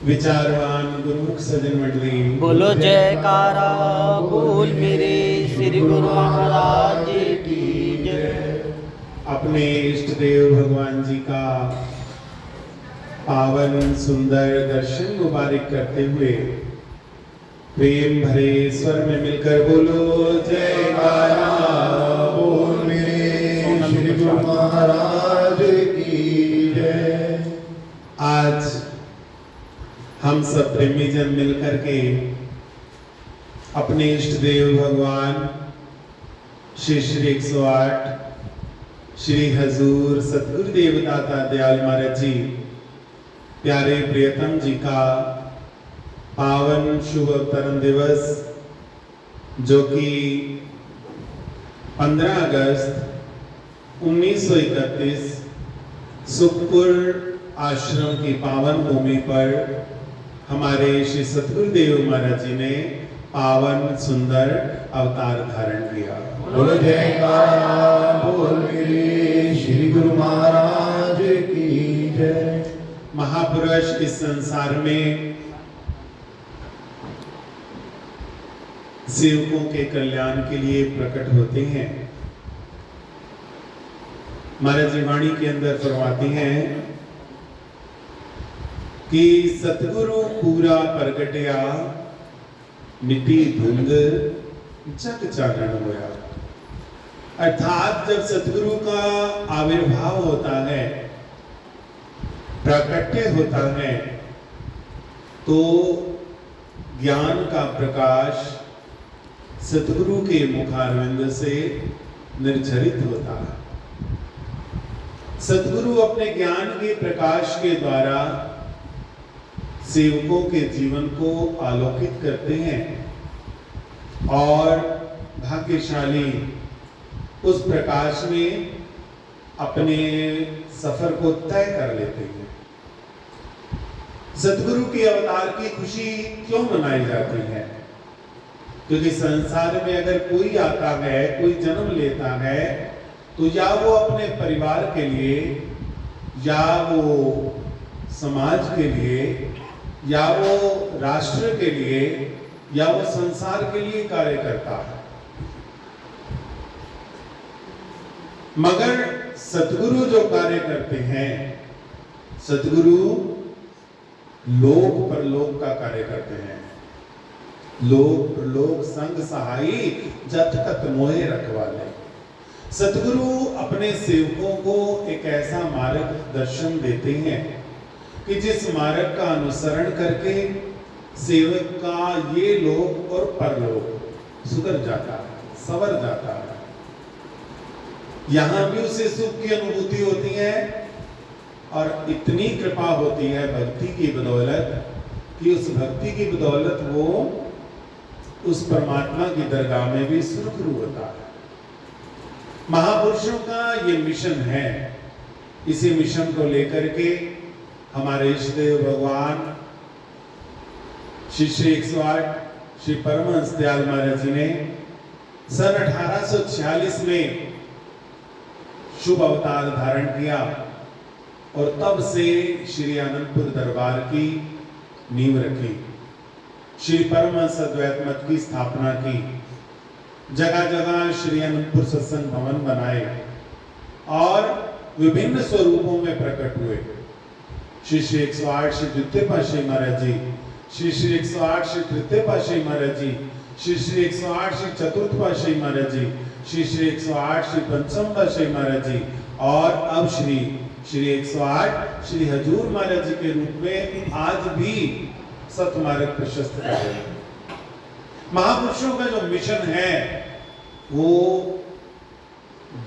विचारवान गुरुमुख सज्जन मंडली बोलो जयकारा बोल मेरे श्री गुरु महाराज की जय। अपने इष्ट देव भगवान जी का पावन सुंदर दर्शन मुबारक करते हुए प्रेम भरे स्वर में मिलकर बोलो जयकारा बोल मेरे श्री गुरु महाराज की जय। आज हम सब प्रेमी जन मिलकर के अपने इष्ट देव भगवान श्री श्री 108 श्री हजूर सतगुरुदेव दाता दयाल महाराज जी प्यारे प्रियतम जी का पावन शुभ अवतरण दिवस जो कि 15 अगस्त 1931 सुखपुर आश्रम की पावन भूमि पर हमारे श्री सतगुरुदेव महाराज जी ने पावन सुंदर अवतार धारण किया। बोलो जयकारा बोल मेरे श्री गुरु महाराज की जय। महापुरुष इस संसार में सेवकों के कल्याण के लिए प्रकट होते हैं। महाराज जी वाणी के अंदर फरमाती हैं कि सतगुरु पूरा प्रगटया मिट्टी धुंध जग चानन होया। अर्थात जब सतगुरु का आविर्भाव होता है, प्राकट्य होता है, तो ज्ञान का प्रकाश सतगुरु के मुखारविंद से निर्झरित होता है। सतगुरु अपने ज्ञान के प्रकाश के द्वारा सेवकों के जीवन को आलोकित करते हैं और भाग्यशाली उस प्रकाश में अपने सफर को तय कर लेते हैं। सतगुरु के अवतार की खुशी क्यों मनाई जाती है? क्योंकि संसार में अगर कोई आता है, कोई जन्म लेता है, तो या वो अपने परिवार के लिए, या वो समाज के लिए, या वो राष्ट्र के लिए, या वो संसार के लिए कार्य करता है। मगर सतगुरु जो कार्य करते हैं, सतगुरु लोक परलोक का कार्य करते हैं। लोक परलोक संग सहाई जत तक मोहे रखवाले। सतगुरु अपने सेवकों को एक ऐसा मार्गदर्शन देते हैं कि जिस मार्ग का अनुसरण करके सेवक का ये लोक और परलोक सुधर जाता है, संवर जाता है। यहां भी उसे सुख की अनुभूति होती है और इतनी कृपा होती है भक्ति की बदौलत कि उस भक्ति की बदौलत वो उस परमात्मा की दरगाह में भी सुरखरू होता है। महापुरुषों का ये मिशन है। इसी मिशन को लेकर के हमारे इष्टदेव भगवान श्री श्री 108 श्री परमहंस दयाल महाराज जी ने सन 1846 में शुभ अवतार धारण किया और तब से श्री आनंदपुर दरबार की नींव रखी। श्री परमहंस अद्वैत मत की स्थापना की। जगह जगह श्री आनंदपुर सत्संग भवन बनाए और विभिन्न स्वरूपों में प्रकट हुए। श्री श्री 108 श्री द्वितीय पातशाही महाराज जी, श्री श्री 108 श्री तृतीय पातशाही महाराज जी, श्री श्री 108 श्री चतुर्थ पातशाही महाराज जी, श्री श्री 108 श्री पंचम पातशाही महाराज जी और अब श्री श्री 108 श्री हजूर महाराज जी के रूप में आज भी सतमार्ग प्रशस्त कर रहे हैं। महापुरुषों का जो मिशन है वो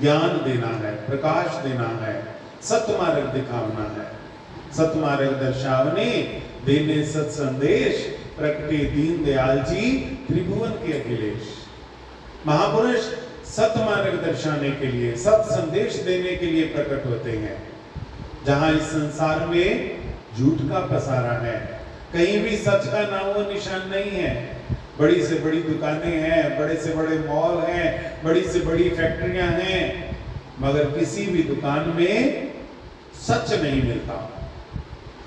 ज्ञान देना है, प्रकाश देना है, सतमार्ग दिखाना है। सतमार्ग दर्शावने देने सत संदेश प्रकटे दीन दयाल जी त्रिभुवन के अखिलेश। महापुरुष सतमार्ग दर्शाने के लिए, सत संदेश देने के लिए प्रकट होते हैं। जहां इस संसार में झूठ का पसारा है, कहीं भी सच का नामो निशान नहीं है। बड़ी से बड़ी दुकानें हैं, बड़े से बड़े मॉल हैं, बड़ी से बड़ी फैक्ट्रियां हैं, मगर किसी भी दुकान में सच नहीं मिलता।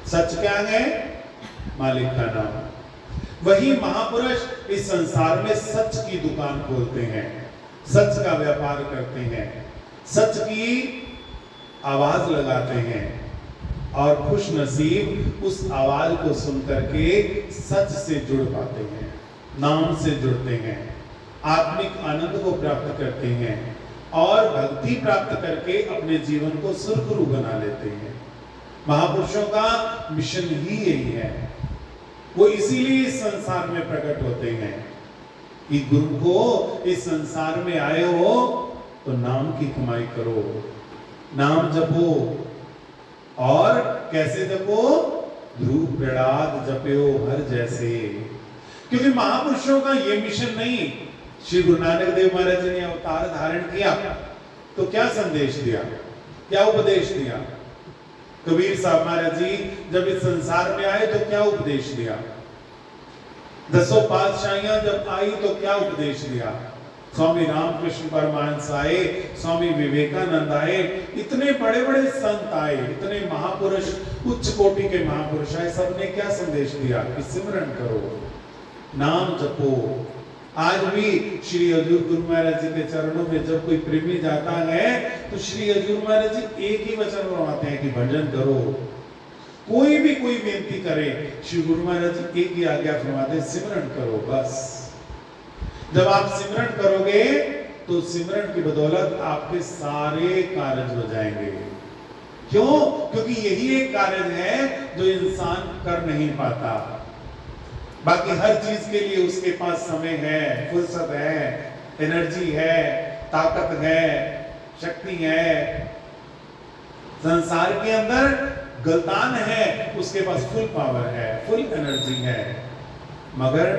सच क्या है? मालिक का नाम। वही महापुरुष इस संसार में सच की दुकान खोलते हैं, सच का व्यापार करते हैं, सच की आवाज लगाते हैं और खुश नसीब उस आवाज को सुन करके सच से जुड़ पाते हैं, नाम से जुड़ते हैं, आत्मिक आनंद को प्राप्त करते हैं और भक्ति प्राप्त करके अपने जीवन को सुरखुरु बना लेते हैं। महापुरुषों का मिशन ही यही है। वो इसीलिए इस संसार में प्रकट होते हैं कि गुरु को इस संसार में आए हो तो नाम की कमाई करो, नाम जपो। और कैसे जपो? ध्रुव प्रहलाद जपयो हर जैसे। क्योंकि महापुरुषों का ये मिशन नहीं। श्री गुरु नानक देव महाराज जी ने अवतार धारण किया तो क्या संदेश दिया, क्या उपदेश दिया? कबीर साहब महाराज जी जब इस संसार में आए तो क्या उपदेश दिया? दसों पातशाहियां जब आई तो क्या उपदेश दिया? स्वामी रामकृष्ण परमहंस आए, स्वामी विवेकानंद आए, इतने बड़े बड़े संत आए, इतने महापुरुष, उच्च कोटि के महापुरुष आए, सबने क्या संदेश दिया कि सिमरन करो, नाम जपो। आज भी श्री हजूर गुरु महाराज जी के चरणों में जब कोई प्रेमी जाता है तो श्री हजूर महाराज जी एक ही वचन फरमाते हैं कि भजन करो। कोई भी कोई बेनती करे, श्री गुरु महाराज जी एक ही आज्ञा फरमाते हैं, सिमरन करो बस। जब आप सिमरन करोगे तो सिमरन की बदौलत आपके सारे कार्य हो जाएंगे। क्यों? क्योंकि यही एक कार्य है जो इंसान कर नहीं पाता। बाकी हर चीज के लिए उसके पास समय है, फुर्सत है, एनर्जी है, ताकत है, शक्ति है। संसार के अंदर गलतान है, उसके पास फुल पावर है, फुल एनर्जी है, मगर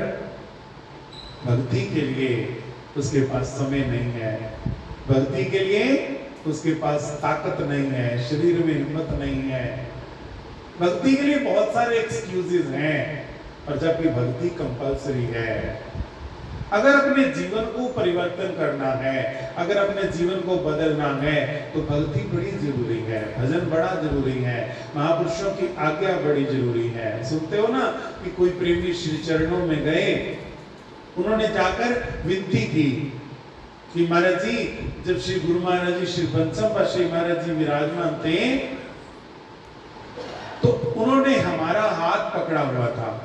भक्ति के लिए उसके पास समय नहीं है, भक्ति के लिए उसके पास ताकत नहीं है, शरीर में हिम्मत नहीं है। भक्ति के लिए बहुत सारे एक्सक्यूजेस हैं, और जबकि भक्ति कंपलसरी है। अगर अपने जीवन को परिवर्तन करना है, अगर अपने जीवन को बदलना है तो भक्ति बड़ी जरूरी है, भजन बड़ा जरूरी है, महापुरुषों की आज्ञा बड़ी जरूरी है। सुनते हो ना कि कोई प्रेमी श्री चरणों में गए, उन्होंने जाकर विनती की कि महाराज जी, जब श्री गुरु महाराज जी श्री पंचम पातशाही महाराज जी विराजमान थे तो उन्होंने हमारा हाथ पकड़ा हुआ था,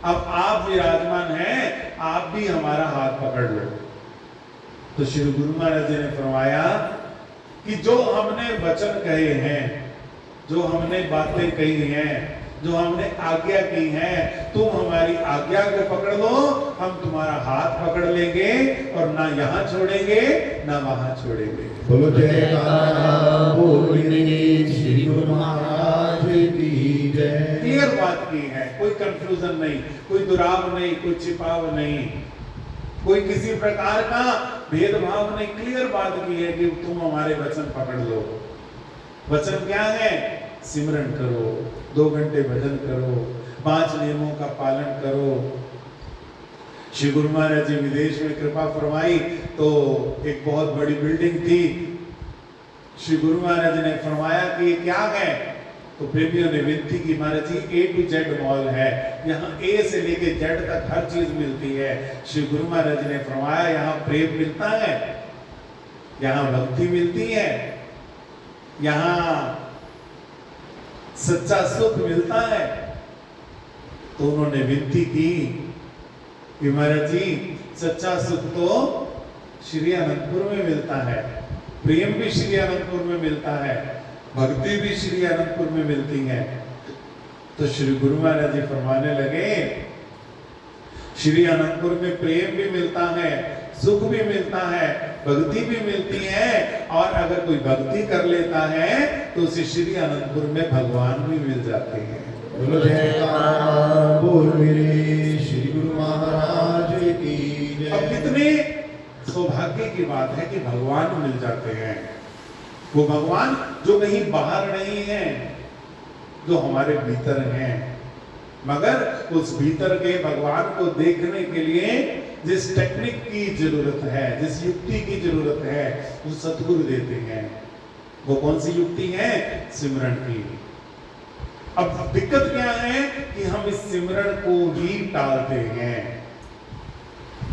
अब आप विराजमान हैं, आप भी हमारा हाथ पकड़ लो। तो श्री गुरु महाराज जी ने फरमाया कि जो हमने वचन कहे हैं, जो हमने बातें कही हैं, जो हमने आज्ञा की है, तुम हमारी आज्ञा को पकड़ लो, हम तुम्हारा हाथ पकड़ लेंगे और ना यहाँ छोड़ेंगे ना वहां छोड़ेंगे। बोलो जयकारा बोल मेरे श्री गुरु महाराज की जय। क्लियर बात की है, कोई कंफ्यूजन नहीं, कोई दुराव नहीं, कोई छिपाव नहीं, कोई किसी प्रकार का भेदभाव नहीं। क्लियर बात की है कि तुम हमारे वचन पकड़ लो। वचन क्या है? सिमरन करो, 2 घंटे भजन करो, 5 नियमों का पालन करो। श्री गुरु महाराज जी विदेश में कृपा फरमाई तो एक बहुत बड़ी बिल्डिंग थी। श्री गुरु महाराज जी ने फरमाया कि क्या है, तो प्रेमियों ने विनती की, महाराज जी A to Z मॉल है, यहाँ A से लेके Z तक हर चीज मिलती है। श्री गुरु महाराज जी ने फरमाया यहाँ प्रेम मिलता है, यहाँ भक्ति मिलती है, यहाँ सच्चा सुख मिलता है। तो उन्होंने विनती की कि महाराज जी सच्चा सुख तो श्री अनंतपुर में मिलता है, प्रेम भी श्री अनंतपुर में मिलता है, भक्ति भी श्री अनंतपुर में मिलती है। तो श्री गुरु महाराज जी फरमाने लगे, श्री अनंतपुर में प्रेम भी मिलता है, सुख भी मिलता है, भक्ति भी मिलती है, और अगर कोई भक्ति कर लेता है तो उसे श्री अनंतपुर में भगवान भी मिल जाते हैं। बोलो जयकारा बोल मेरे श्री गुरु महाराज की जय। अब कितने सौभाग्य की बात है कि भगवान मिल जाते हैं। वो भगवान जो कहीं बाहर नहीं है, जो हमारे भीतर हैं, मगर उस भीतर के भगवान को देखने के लिए जिस टेक्निक की जरूरत है, जिस युक्ति की जरूरत है, वो सतगुरु देते हैं। वो कौन सी युक्ति है? सिमरन की। अब दिक्कत क्या है कि हम इस सिमरन को ही टालते हैं,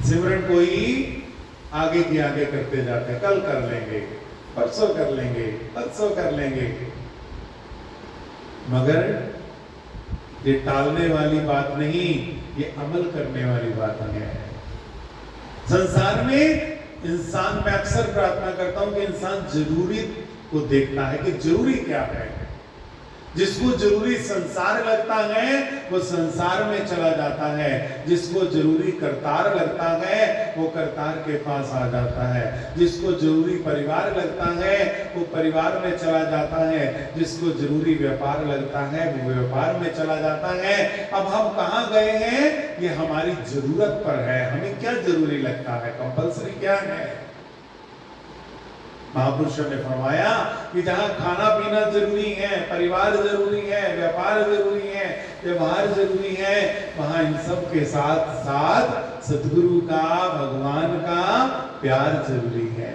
सिमरन को ही आगे की आगे करते जाते हैं। कल कर लेंगे, परसों कर लेंगे, परसों कर लेंगे, मगर ये टालने वाली बात नहीं, ये अमल करने वाली बात है। संसार में इंसान, मैं अक्सर प्रार्थना करता हूं कि इंसान जरूरी को देखता है कि जरूरी क्या है। जिसको जरूरी संसार लगता है वो संसार में चला जाता है, जिसको जरूरी करतार लगता है वो करतार के पास आ जाता है, जिसको जरूरी परिवार लगता है वो परिवार में चला जाता है, जिसको जरूरी व्यापार लगता है वो व्यापार में चला जाता है। अब हम कहाँ गए हैं, ये हमारी जरूरत पर है, हमें क्या जरूरी लगता है, कंपल्सरी क्या है। महापुरुषों ने फरमाया कि जहां खाना पीना जरूरी है, परिवार जरूरी है, व्यापार जरूरी है, व्यवहार जरूरी है, वहां इन सब के साथ साथ सतगुरु का, भगवान का प्यार जरूरी है।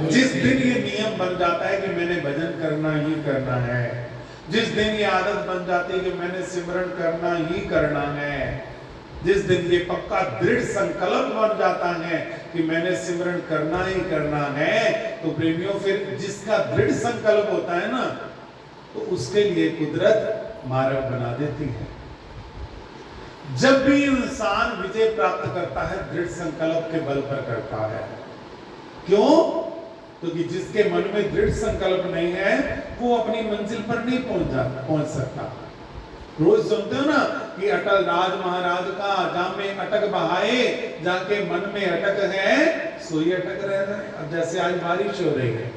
जिस दिन ये नियम बन जाता है कि मैंने भजन करना ही करना है, जिस दिन ये आदत बन जाती है कि मैंने सिमरन करना ही करना है, जिस दिन ये पक्का दृढ़ संकल्प बन जाता है कि मैंने सिमरन करना ही करना है, तो प्रेमियों फिर जिसका दृढ़ संकल्प होता है ना, तो उसके लिए कुदरत मार्ग बना देती है। जब भी इंसान विजय प्राप्त करता है दृढ़ संकल्प के बल पर करता है। क्यों? क्योंकि जिसके मन में दृढ़ संकल्प नहीं है वो अपनी मंजिल पर नहीं पहुंच सकता। रोज सुनते हो ना कि अटल राज महाराज का जामे अटक बहाए, जाके मन में अटक है सोई अटक रह रहे। अब जैसे आज बारिश हो रही है,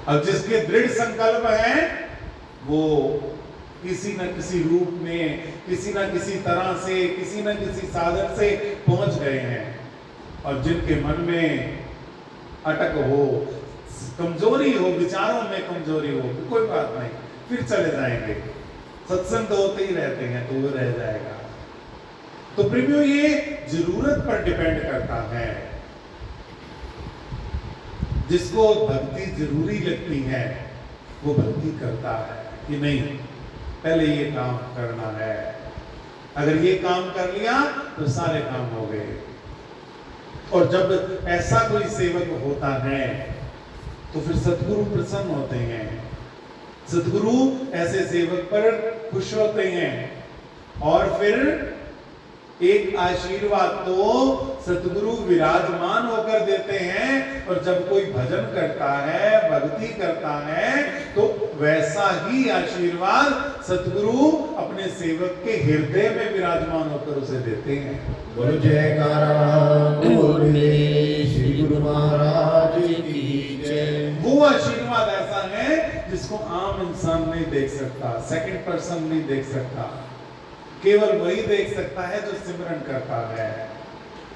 अब जिसके दृढ़ संकल्प है वो किसी न किसी रूप में, किसी न किसी तरह से, किसी न किसी साधन से पहुंच गए हैं। और जिनके मन में अटक हो, कमजोरी हो, विचारों में कमजोरी हो, तो कोई बात नहीं, फिर चले जाएंगे। सत्संग तो होते ही रहते हैं, तो वो रह जाएगा। तो प्रेमियों ये जरूरत पर डिपेंड करता है। जिसको भक्ति जरूरी लगती है वो भक्ति करता है कि नहीं पहले ये काम करना है, अगर ये काम कर लिया तो सारे काम हो गए। और जब ऐसा कोई सेवक होता है तो फिर सतगुरु प्रसन्न होते हैं, सतगुरु ऐसे सेवक पर खुश होते हैं। और फिर एक आशीर्वाद तो सतगुरु विराजमान होकर देते हैं। और जब कोई भजन करता है, भक्ति करता है, तो वैसा ही आशीर्वाद सतगुरु अपने सेवक के हृदय में विराजमान होकर उसे देते हैं। बोलो जयकारा बोल मेरे श्री गुरु महाराज की जय। वो आशीर्वाद ऐसा है जिसको आम इंसान नहीं देख सकता, सेकंड पर्सन नहीं देख सकता, केवल वही देख सकता है जो सिमरन करता है।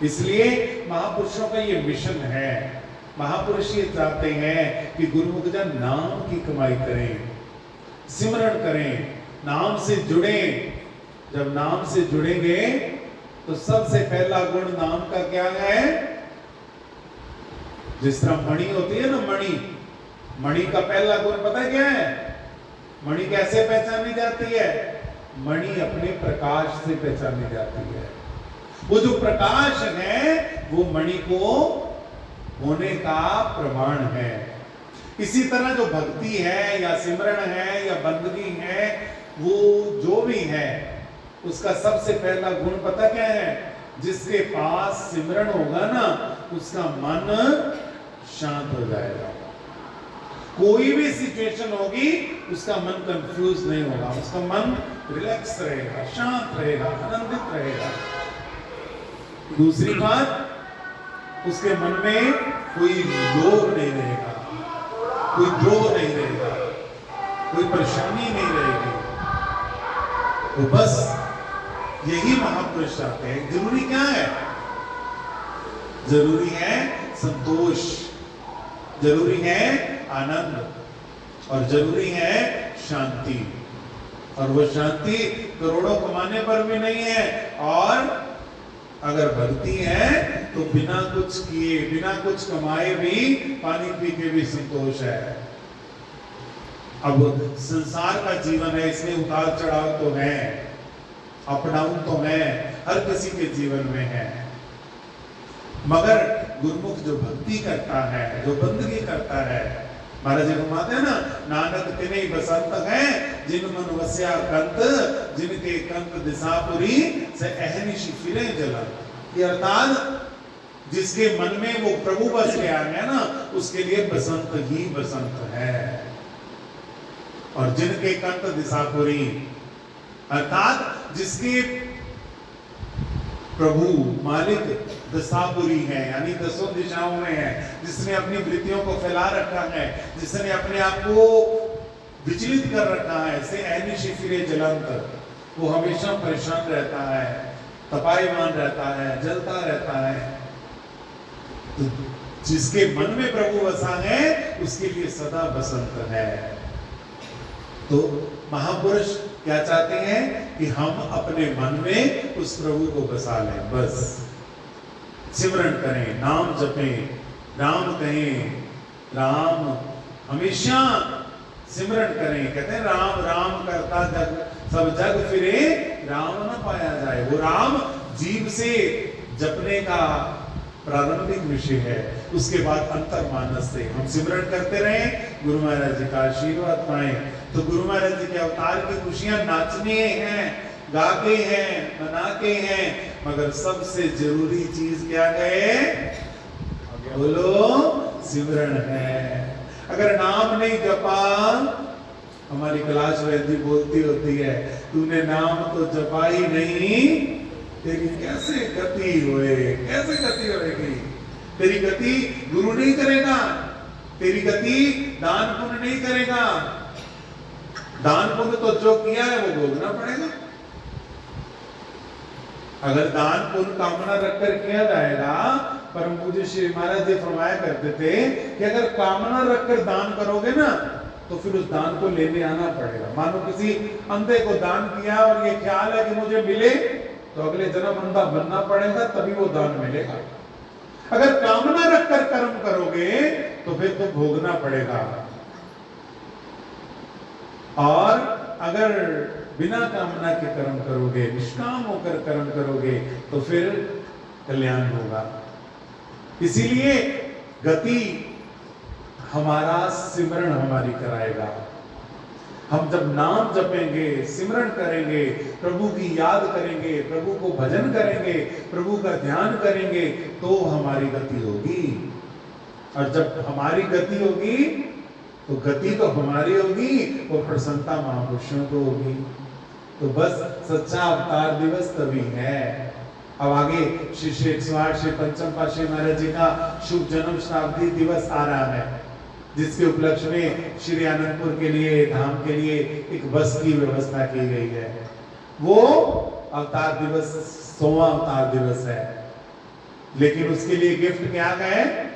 इसलिए महापुरुषों का ये मिशन है। महापुरुष ये चाहते हैं कि गुरुमुख जन नाम की कमाई करें, सिमरन करें, नाम से जुड़ें। जब नाम से जुड़ेंगे तो सबसे पहला गुण नाम का क्या है? जिस तरह मणि होती है ना, मणि का पहला गुण पता है क्या है? मणि कैसे पहचानी जाती है? मणि अपने प्रकाश से पहचानी जाती है। वो जो प्रकाश है वो मणि को होने का प्रमाण है। इसी तरह जो भक्ति है या सिमरन है या बंदगी है, वो जो भी है उसका सबसे पहला गुण पता क्या है? जिसके पास सिमरन होगा ना उसका मन शांत हो जाएगा। कोई भी सिचुएशन होगी उसका मन कंफ्यूज नहीं होगा, उसका मन रिलैक्स रहेगा, शांत रहेगा, आनंदित रहेगा। दूसरी बात, उसके मन में कोई लोभ नहीं रहेगा, कोई द्रोह नहीं रहेगा, कोई परेशानी नहीं रहेगी। तो बस यही महापुरुष चाहते हैं। जरूरी क्या है? जरूरी है संतोष, जरूरी है आनंद और जरूरी है शांति। और वो शांति करोड़ों कमाने पर भी नहीं है। और अगर भक्ति है तो बिना कुछ किए, बिना कुछ कमाए भी, पानी पी के भी संतोष है। अब संसार का जीवन है, इसमें उतार चढ़ाव तो है, अप डाउन तो है, हर किसी के जीवन में है। मगर गुरुमुख जो भक्ति करता है, जो बंदगी करता है, महाराज जी फरमाते हैं ना, नानक तिने बसंत है जिन मन वस्या कंत, जिनके कंत दिशापुरी से अहनिश फिरे जलन। ये अर्थात जिसके मन में वो प्रभु बस गया है ना, उसके लिए बसंत ही बसंत है। और जिनके कंत दिशापुरी, अर्थात जिसके प्रभु मालिक दशापुरी है, यानी 10 दिशाओं में है, जिसने अपनी वृत्तियों को फैला रखा है, जिसने अपने आप को विचलित कर रखा है, से अहनिशी फिरे जलंत, वो हमेशा परेशान रहता है, तपायमान रहता है, जलता रहता है। तो जिसके मन में प्रभु बसा है, उसके लिए सदा बसंत है। तो महापुरुष क्या चाहते हैं कि हम अपने मन में उस प्रभु को बसा लें, बस सिमरन करें, नाम जपें, राम कहें, राम हमेशा सिमरन करें। कहते हैं राम राम करता जग सब जग फिरे, राम न पाया जाए। वो राम जीव से जपने का प्रारंभिक विषय है, उसके बाद अंतर मानस से हम सिमरन करते रहें, गुरु महाराज जी का आशीर्वाद पाएं। तो गुरु महाराज जी के अवतार की खुशियां नाचने हैं, गा के हैं, मना के हैं, मगर सबसे जरूरी चीज क्या है? बोलो, सिमरन है। अगर नाम नहीं जपा, हमारी कैलाश वैद्य बोलती होती है, तूने नाम तो जपा ही नहीं, तेरी कैसे गति होए, कैसे गति होएगी? तेरी गति गुरु नहीं करेगा, तेरी गति दान पुण्य नहीं करेगा। दान पुण्य तो जो किया है वो भोगना पड़ेगा। अगर दान पुण्य कामना रखकर किया जाएगा, परम पूज्य श्री महाराज जी फरमाया करते थे कि अगर कामना रखकर दान करोगे ना, तो फिर उस दान को लेने आना पड़ेगा। मानो किसी अंधे को दान किया और ये ख्याल है कि मुझे मिले, तो अगले जन्म अंधा बनना पड़ेगा, तभी वो दान मिलेगा। अगर कामना रखकर कर्म करोगे तो फिर तो भोगना पड़ेगा। और अगर बिना कामना के कर्म करोगे, निष्काम होकर कर्म करोगे, तो फिर कल्याण होगा। इसीलिए गति हमारा सिमरन हमारी कराएगा। हम जब नाम जपेंगे, सिमरन करेंगे, प्रभु की याद करेंगे, प्रभु को भजन करेंगे, प्रभु का ध्यान करेंगे, तो हमारी गति होगी। और जब हमारी गति होगी, तो गति तो हमारी होगी, वो प्रसन्नता महापुरुषों को होगी। तो बस सच्चा अवतार दिवस तभी है। अब आगे श्री 108 श्री पंचम पातशाही महाराज जी का शुभ जन्म शताब्दी दिवस आ रहा है, जिसके उपलक्ष्य में श्री आनंदपुर के लिए, धाम के लिए एक बस की व्यवस्था की गई है। वो अवतार दिवस 100वां अवतार दिवस है, लेकिन उसके लिए गिफ्ट क्या है?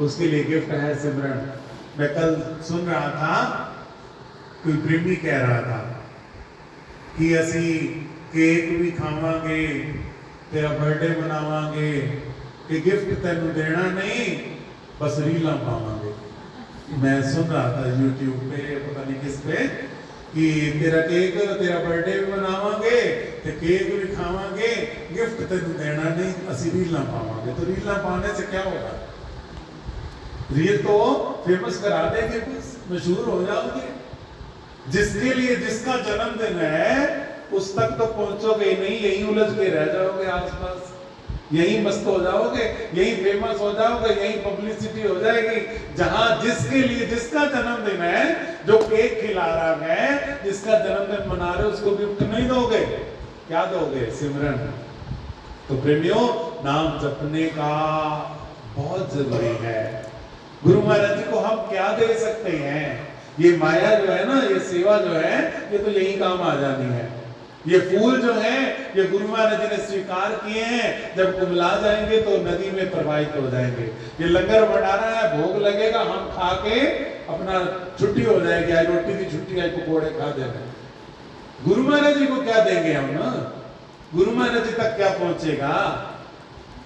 उसके लिए गिफ्ट है सिमरन। मैं कल सुन रहा था, कोई प्रेमी कह रहा था कि असी केक भी खावांगे, तेरा बर्थडे मनावांगे, कि गिफ्ट तेनू देना नहीं, बस रीला पावांगे। मैं सुन रहा था YouTube पे, पता नहीं किस पे, कि तेरा केक, तेरा बर्थडे भी मनावांगे, ते केक भी खावांगे, गिफ्ट तेनू देना नहीं, असी रीला पावांगे। तो रीला पाने से क्या होगा? रील तो फेमस करा देंगे, बस मशहूर हो जाओगे। जिसके लिए जिसका जन्मदिन है, उस तक तो पहुंचोगे नहीं, यहीं उलझ के रह जाओगे आसपास, यहीं मस्त हो जाओगे, यहीं फेमस हो जाओगे, यहीं पब्लिसिटी हो जाएगी। जहां जिसके लिए जिसका जन्मदिन है, जो केक खिला रहा है, जिसका जन्मदिन मना रहे, उसको गिफ्ट नहीं दोगे, क्या दोगे? सिमरन। तो प्रेमियों, नाम जपने का बहुत जरूरी है। गुरु महाराज जी को हम क्या दे सकते हैं? ये माया जो है ना, ये सेवा जो है, ये तो यही काम आ जानी है। ये फूल जो है, ये गुरु महाराज जी ने स्वीकार किए हैं, जब कुमला जाएंगे तो नदी में प्रवाहित हो जाएंगे। ये लंगर भंडारा है, भोग लगेगा, हम खा के अपना छुट्टी हो जाएगी, आज रोटी की छुट्टी, आज पकौड़े खा देना। गुरु महाराज जी को क्या देंगे हम ना? गुरु महाराज जी तक क्या पहुंचेगा?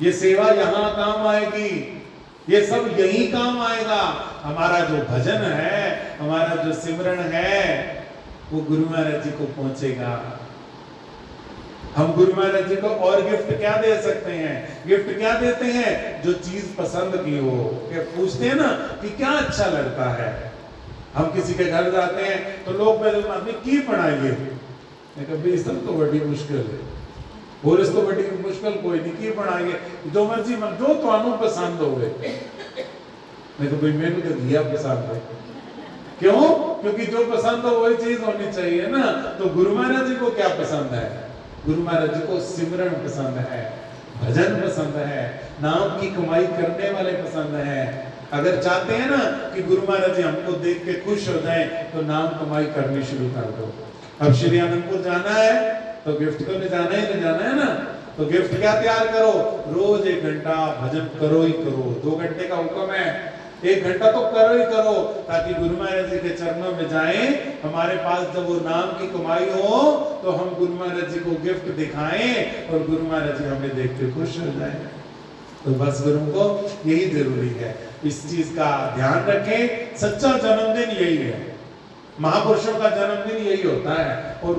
ये सेवा यहाँ काम आएगी, ये सब यही काम आएगा। हमारा जो भजन है, हमारा जो सिमरन है, वो गुरु महाराज जी को पहुंचेगा। हम गुरु महाराज जी को और गिफ्ट क्या दे सकते हैं? गिफ्ट क्या देते हैं? जो चीज पसंद की हो। क्या पूछते हैं ना कि क्या अच्छा लगता है? हम किसी के घर जाते हैं तो लोग पहले आदमी की पढ़ाइए, कभी इस तो बड़ी मुश्किल है, और इस तो बड़ी मुश्किल कोई नहीं, की पढ़ाइए जो मर्जी मन जो तुहानू पसंद होवे। मैं तो भाई मैंने तो दिया पसंद है। क्यों? क्योंकि जो पसंद हो वही चीज होनी चाहिए ना। तो गुरु महाराज जी को क्या पसंद है? गुरु महाराज जी को सिमरन पसंद है, भजन पसंद है, नाम की कमाई करने वाले पसंद है। अगर चाहते हैं ना कि गुरु महाराज जी हमको देख के खुश हो जाएं, तो नाम कमाई करनी शुरू कर दो। अब श्री आनंदपुर जाना है तो गिफ्ट तो ले जाना है ना। तो गिफ्ट क्या तैयार करो? रोज 1 घंटा भजन करो ही करो। 2 घंटे का हुक्म है, 1 घंटा तो करो ही करो, ताकि गुरु महाराज जी के चरणों में जाएं। हमारे पास जब वो नाम की कमाई हो तो हम गुरु महाराज जी को गिफ्ट दिखाएं और गुरु महाराज जी हमें देख के खुश हो जाएं। तो बस गुरु को यही जरूरी है, इस चीज का ध्यान रखें। सच्चा जन्मदिन यही है, महापुरुषों का जन्मदिन यही होता है। और